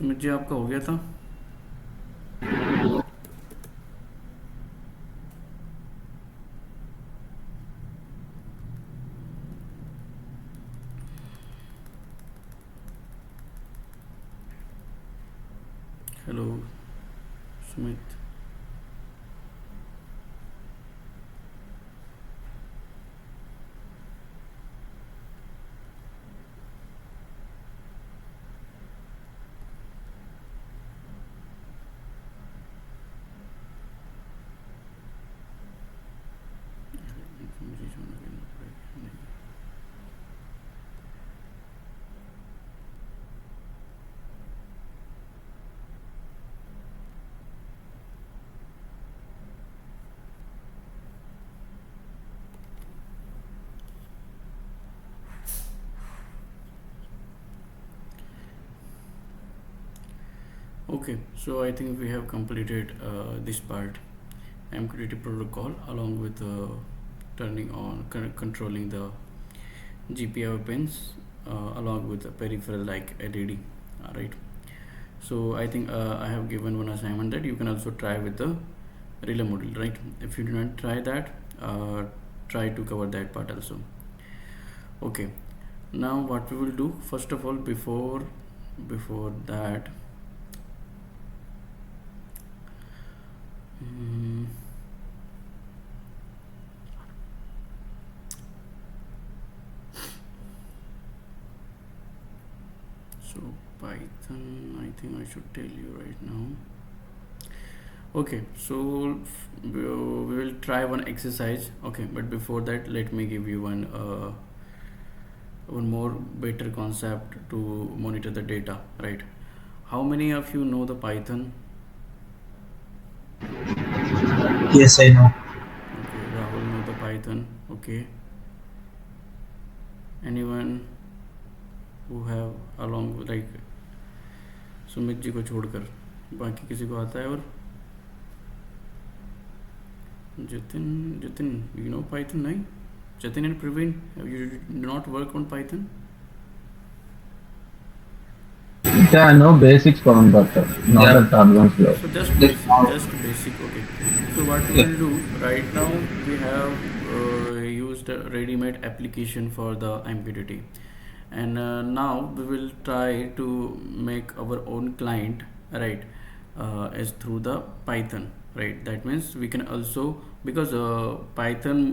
सुमित जी आपका हो गया था? हेलो सुमित. मुझे जाना करना पड़ेगा. नहीं. Okay, so I think we have completed this part, MQTT protocol, along with turning on, controlling the GPIO pins, along with a peripheral like LED. Alright. So I think I have given one assignment that you can also try with the relay module, right? If you do not try that, try to cover that part also. Okay. Now what we will do, first of all, before that, so Python, I think I should tell you right now. Okay, so we will try one exercise. Okay, but before that, let me give you one more better concept to monitor the data, right? How many of you know the Python? Yes, I know. Okay, Rahul know the Python. Okay, anyone who have along like Sumit ji को छोड़कर बाकी किसी को आता है? और Jitin you know Python? नहीं, Jatin and Praveen, you do not work on Python? Yeah, I know basics, Pawan, but not Yeah. at advanced level. So just basic. Okay, so what we will do right now, we have used a ready-made application for the MQTT, and now we will try to make our own client, right, as through the Python, right? That means we can also, because Python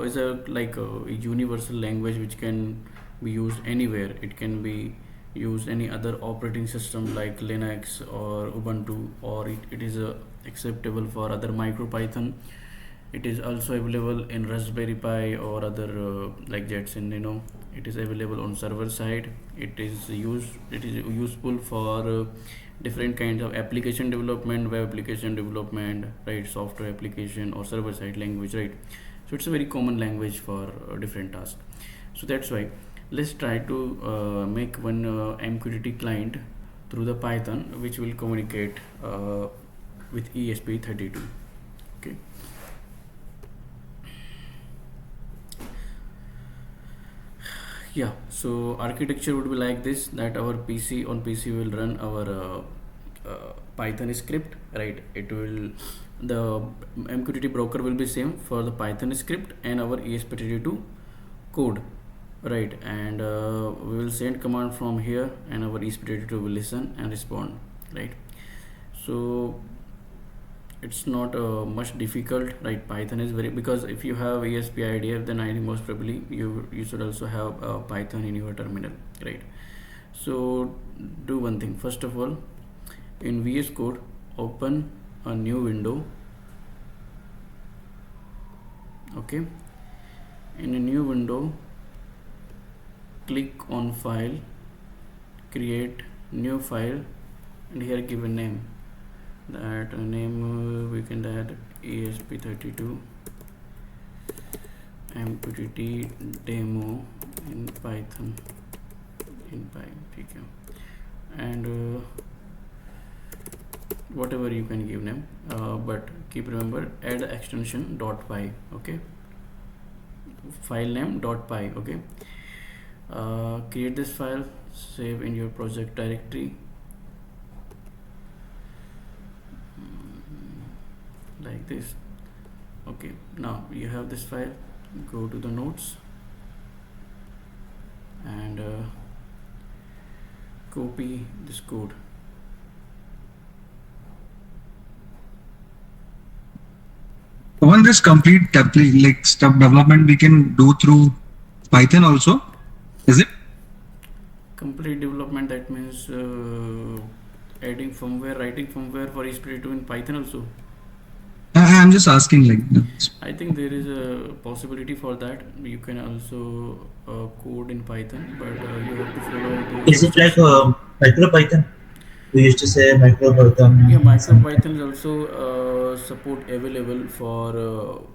is a like a universal language which can be used anywhere. It can be used any other operating system like Linux or Ubuntu, or it is acceptable for other MicroPython. It is also available in Raspberry Pi or other like Jetson. It is available on server side. It is useful for different kinds of application development, web application development, right? Software application or server side language, right? So it's a very common language for different tasks. So that's why let's try to make one MQTT client through the Python, which will communicate with ESP32. Okay. Yeah, so architecture would be like this, that our PC will run our Python script, right? The MQTT broker will be same for the Python script and our ESP32 code, right? And we will send command from here, and our ESP32 will listen and respond, right? So it's not much difficult, right? Python is very, because if you have ESP IDF, then I think most probably you should also have Python in your terminal, right? So do one thing. First of all, in VS Code, open a new window. Okay, in a new window, click on file, create new file, and here give a name. That name we can add ESP32 MQTT demo in Python ठीक है, and whatever you can give name, but keep remember add extension .py. Okay, file name .py. Okay, create this file, save in your project directory, like this. Okay, now you have this file, go to the notes and copy this code. When this complete template like step development we can do through Python also, is it? Complete development, that means adding firmware, writing firmware for ESP32 in Python also. I'm just asking like that. I think there is a possibility for that. You can also code in Python, but you have to follow those Is it like instructions. MicroPython? We used to say Yeah, MicroPython something. MicroPython is also support available for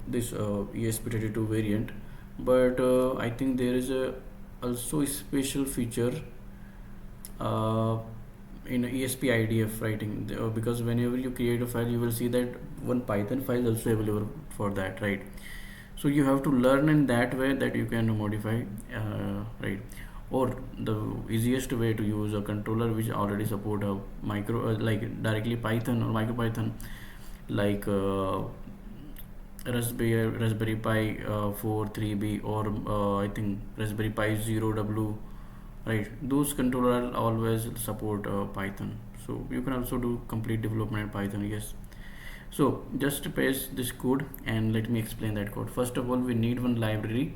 this ESP32 variant, but I think there is a also a special feature uh, in ESP IDF writing, because whenever you create a file, you will see that one Python file is also available for that, right? So you have to learn in that way that you can modify, right? Or the easiest way to use a controller which already support a micro like directly Python or MicroPython, like Raspberry Pi 43B, or I think Raspberry Pi 0W, right? Those controller always support Python, so you can also do complete development in Python. Yes. So just paste this code and let me explain that code. First of all, we need one library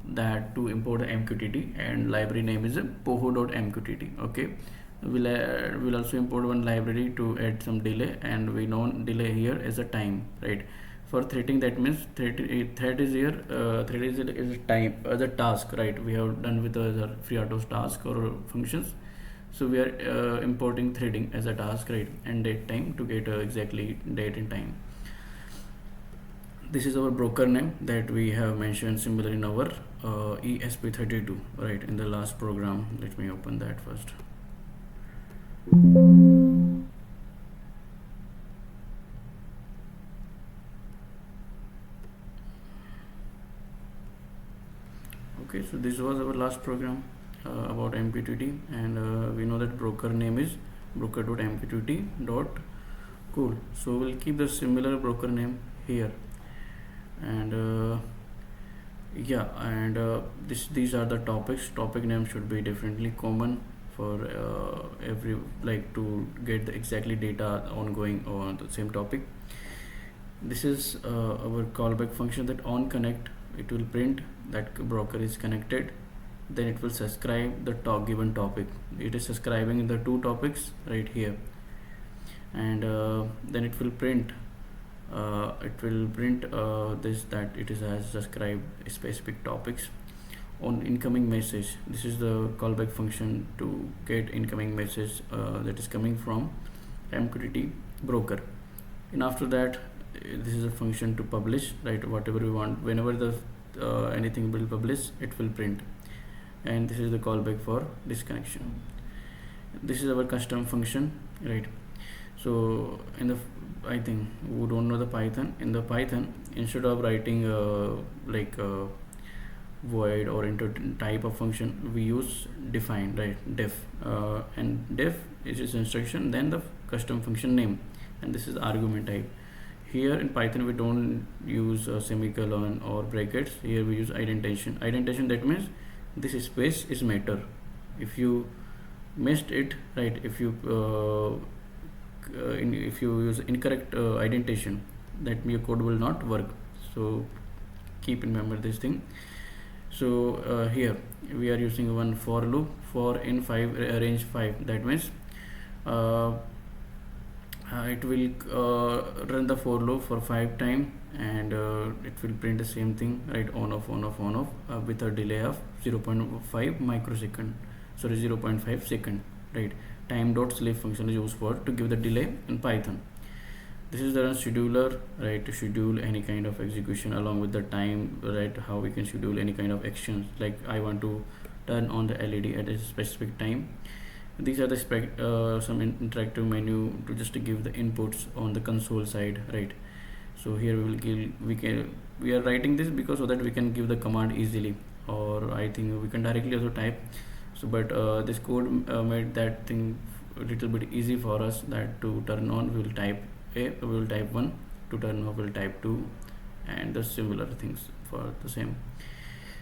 that to import the MQTT, and library name is poho.mqtt. Okay, we'll also import one library to add some delay, and we know delay here as a time, right? For threading, that means thread is here, is a time as a task, right? We have done with other FreeRTOS task or functions, so we are importing threading as a task, right? And date time to get exactly date and time. This is our broker name that we have mentioned similar in our ESP32, right, in the last program. Let me open that first. Okay, so this was our last program about MQTT, and we know that broker name is broker.mqtt.cool. So we'll keep the similar broker name here, and yeah, and these are the topics. Topic name should be differently common for every, like, to get the exactly data ongoing on the same topic. This is our callback function, that on connect, it will print that broker is connected, then it will subscribe the given topic. It is subscribing the two topics right here, and then it will print this, that it is has subscribed specific topics. On incoming message, this is the callback function to get incoming message that is coming from MQTT broker. And after that, this is a function to publish, right? Whatever we want, whenever the anything will publish, it will print. And this is the callback for disconnection. This is our custom function, right? So in the, I think who don't know the Python, in the Python, instead of writing like void or into type of function, we use define, right? Def, and def is its instruction, then the custom function name, and this is argument type. Here in Python we don't use a semicolon or brackets. Here we use indentation. Indentation, that means this space is matter. If you missed it, right? If you if you use incorrect indentation, that your code will not work. So keep in mind this thing. So here we are using one for loop for in 5 range 5. That means it will run the for loop for 5 times, and it will print the same thing, right? On off, on off, on off, with a delay of 0.5 microsecond, sorry, 0.5 second, right? Time dot slave function is used for to give the delay in Python. This is the scheduler, right? To schedule any kind of execution along with the time, right? How we can schedule any kind of actions, like I want to turn on the LED at a specific time. These are the some interactive menu to just to give the inputs on the console side, right? So here we are writing this because so that we can give the command easily, or I think we can directly also type. So but this code made that thing a little bit easy for us, that to turn on we will type 1, to turn off we'll type 2, and the similar things for the same.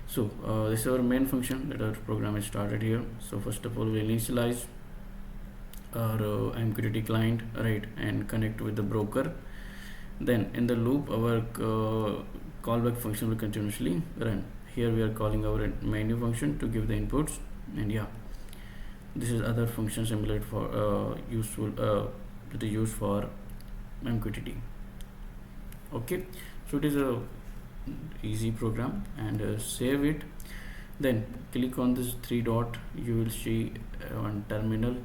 So this is our main function that our program is started here. So first of all we'll initialize our MQTT client, right, and connect with the broker. Then in the loop our callback function will continuously run. Here we are calling our menu function to give the inputs, and yeah, this is other function similar for useful that is used for MQTT. Okay, so it is a easy program, and save it. Then click on this three dot, you will see on terminal,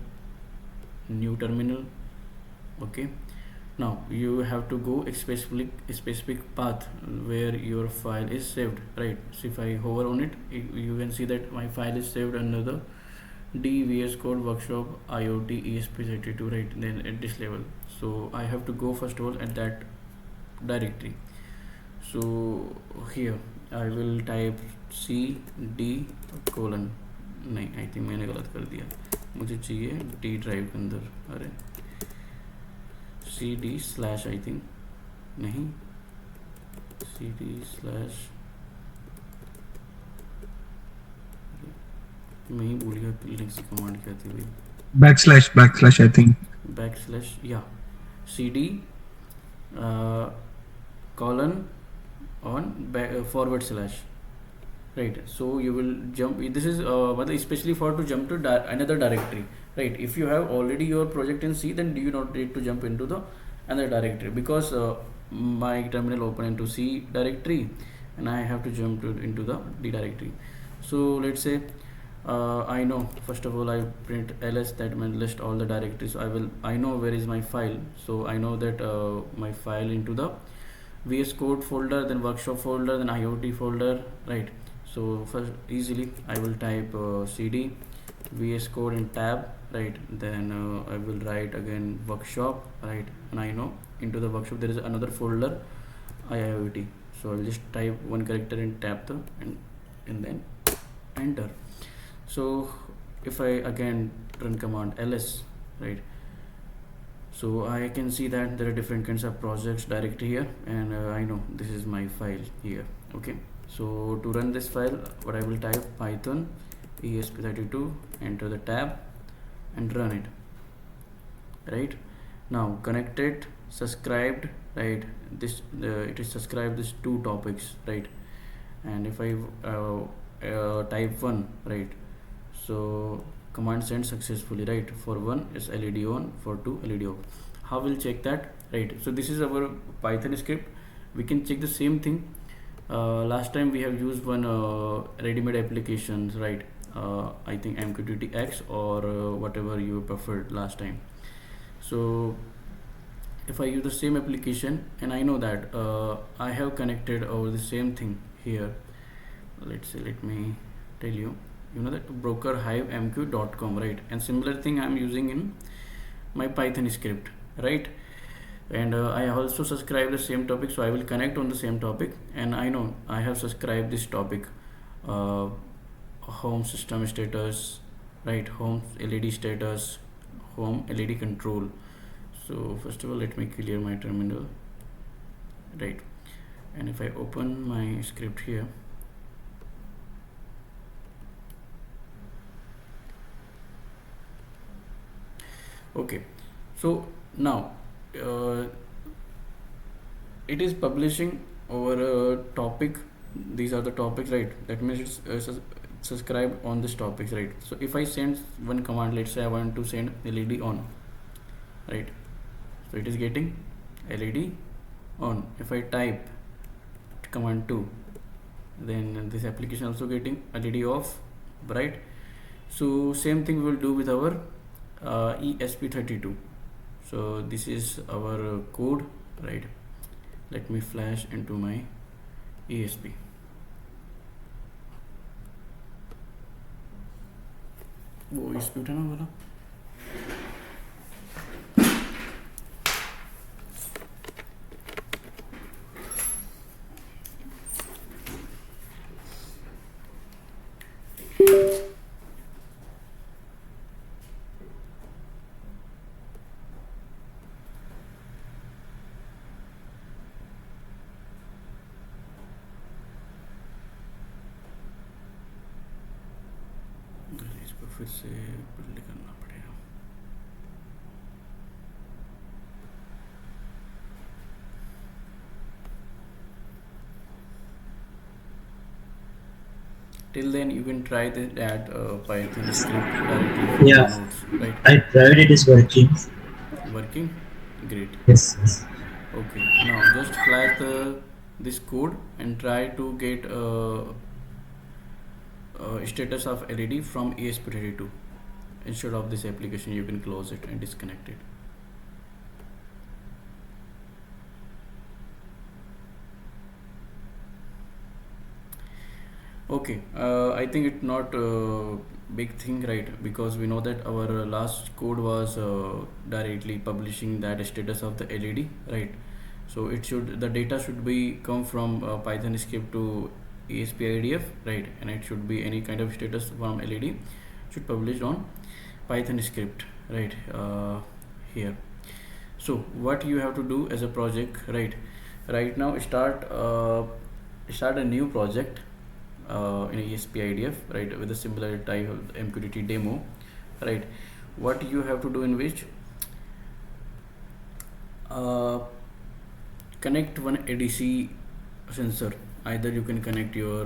new terminal. Okay, now you have to go a specific path where your file is saved, right? So if I hover on it, you can see that my file is saved under the VS Code workshop IoT ESP32, right? Then at this level, so I have to go first of all at that directory. So here I will type cd colon, नहीं I think मैंने गलत कर दिया, मुझे चाहिए D drive के अंदर, अरे cd स्लैश आई थिंक नहीं cd स्लैश, मैं ही भूल गया लिनक्स की कमांड क्या थी भाई, backslash I think. backslash, yeah, cd colon on forward slash, right? So you will jump, this is especially for to jump to another directory, right? If you have already your project in C, then do you not need to jump into the another directory, because my terminal open into C directory and I have to jump into the D directory. So let's say I know, first of all I print ls, that means list all the directories. So I know where is my file, so I know that my file into the VS Code folder, then workshop folder, then IoT folder, right? So first easily I will type cd VS Code in tab, right? Then I will write again workshop, right? And I know into the workshop there is another folder IoT, so I'll just type one character in tab and then enter. So if I again run command ls, right, so I can see that there are different kinds of projects directory here, and I know this is my file here. Okay, so to run this file, what I will type Python ESP32, enter the tab and run it. Right now connected, subscribed, right, this it is subscribed this two topics, right? And if I type 1, right, so command sent successfully, right? For 1 is LED on, for 2 LED off. How will check that, right? So this is our Python script. We can check the same thing. Last time we have used one ready-made applications, right? I think MQTT X or whatever you preferred last time. So if I use the same application and I know that I have connected over the same thing here, let's say, let me tell you, you know that brokerhivemq.com, right? And similar thing I'm using in my Python script, right? And I also subscribe the same topic, so I will connect on the same topic, and I know I have subscribed this topic, home system status, right? Home LED status, home LED control. So first of all let me clear my terminal, right? And if I open my script here, okay, so now it is publishing over a topic. These are the topics, right? That means it's subscribed on this topics, right? So if I send one command, let's say I want to send LED on, right? So it is getting LED on. If I type command 2, then this application also getting LED off, right? So same thing we will do with our ESP32. So this is our code, right? Let me flash into my ESP. वो ESP उठाना वाला फिर से build करना पड़ेगा. Till then you can try that Python script directly from the Yeah, nodes, right? I tried it. Is working. Working? Great. Yes. Yes. Okay, now just flash this code and try to get status of LED from ESP32. Instead of this application, you can close it and disconnect it. Okay, I think it's not a big thing, right? Because we know that our last code was directly publishing that status of the LED, right? So it should, the data should be come from Python script to ESP right? And it should be any kind of status from LED should publish on Python script, right? Here. So what you have to do as a project, right? Right now start a new project in ESP right, with a similar type of MQTT demo, right? What you have to do in which connect one ADC sensor. Either you can connect your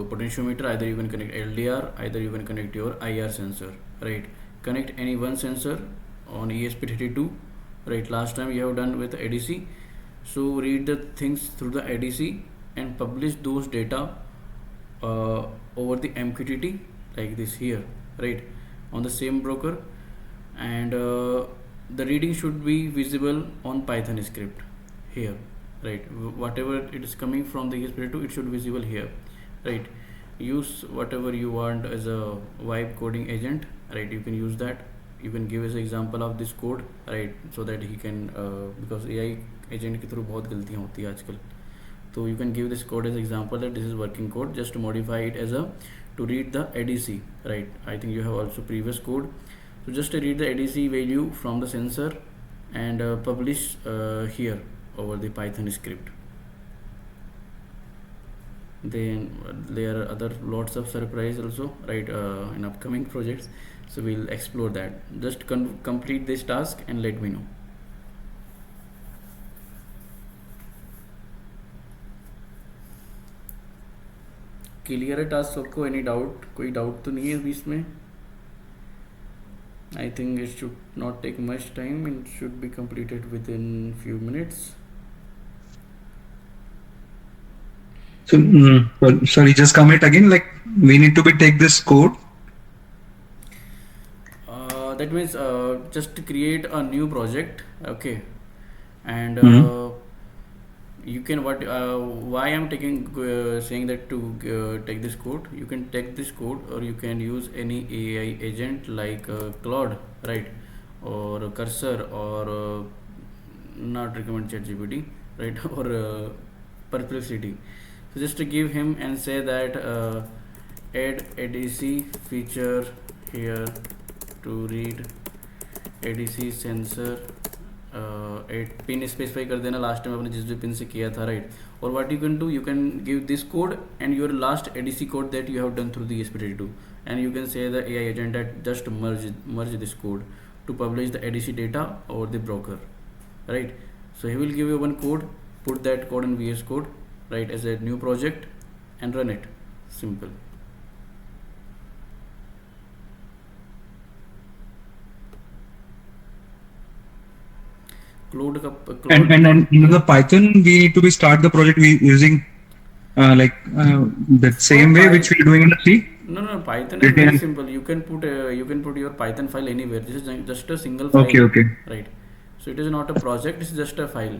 potentiometer, either you can connect LDR, either you can connect your IR sensor, right? Connect any one sensor on ESP32, right? Last time you have done with ADC, so read the things through the ADC and publish those data over the MQTT like this here, right, on the same broker, and the reading should be visible on Python script here, right? Whatever it is coming from the ESP32, it should visible here, right? Use whatever you want as a vibe coding agent, right? You can use that. You can give as an example of this code, right, so that he can because AI agent के through बहुत गलतियाँ होती है आजकल. So you can give this code as example that this is working code. Just to modify it as a to read the ADC, right? I think you have also previous code. So just to read the ADC value from the sensor and publish here over the Python script. Then there are other lots of surprise also, right, in upcoming projects. So we'll explore that. Just complete this task and let me know. Clear है task सबको? Any doubt? कोई doubt तो नहीं है बीच में? I think it should not take much time, it should be completed within few minutes. So, sorry, just comment again. Like, we need to take this code. That means just create a new project, okay, and you can why I'm taking saying that to take this code. You can take this code, or you can use any AI agent like Claude, right, or Cursor, or not recommend ChatGPT, right, or Perplexity. So just to give him and say that add ADC feature here to read ADC sensor, pin specify कर देना last time आपने जिस भी pin से किया था, right. और what you can do, you can give this code and your last ADC code that you have done through the ESP32, and you can say the AI agent that just merge this code to publish the ADC data over the broker, right. So he will give you one code, put that code in VS Code, right, as a new project and run it. Simple. And in the Python, we need to start the project using that same way which we are doing in the C. No, Python is very simple. You can put your Python file anywhere. This is just a single file. Okay. Right. So it is not a project. It's just a file.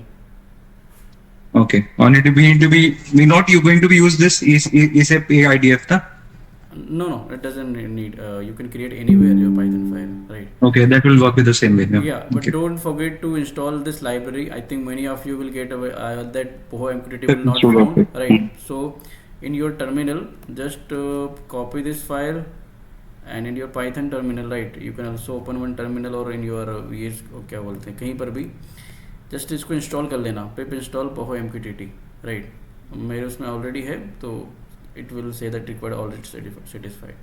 Okay. On it, we need to be. We're not going to be use this ESP IDF, ta? No, it doesn't need. You can create anywhere your Python file, right? Okay, that will work with the same way. Yeah, but don't forget to install this library. I think many of you will get away that POHO MQTT will not found, right? So in your terminal, just copy this file, and in your Python terminal, right? You can also open one terminal or in your VS क्या बोलते हैं कहीं पर भी just इसको install कर लेना. pip install POHO MQTT, right? मेरे उसमें already है, तो it will say that required already satisfied.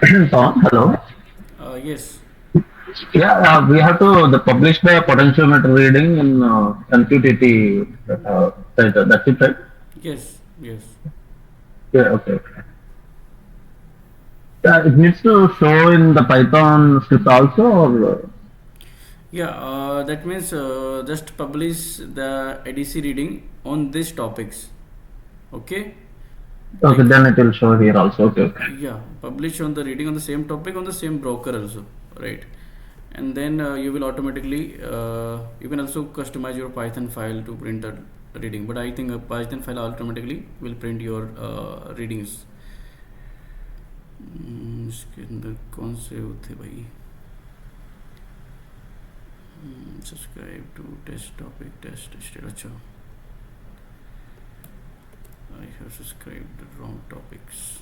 Tom, hello. Yes. Yeah, we have to publish the potentiometer reading in MQTT center. That's it, right? Yes. Yes. Yeah, okay, okay. Yeah, it needs to show in the Python script also, or Yeah, that means just publish the ADC reading on these topics. Okay, okay, like then it will show here also. Okay, okay. yeah, publish on the reading on the same topic on the same broker also, right? And then you will automatically you can also customize your Python file to print that reading. But I think a Python file automatically will print your readings. इसके अंदर कौन से वो थे भाई? Subscribe to test topic test state. अच्छा, I have subscribed the wrong topics.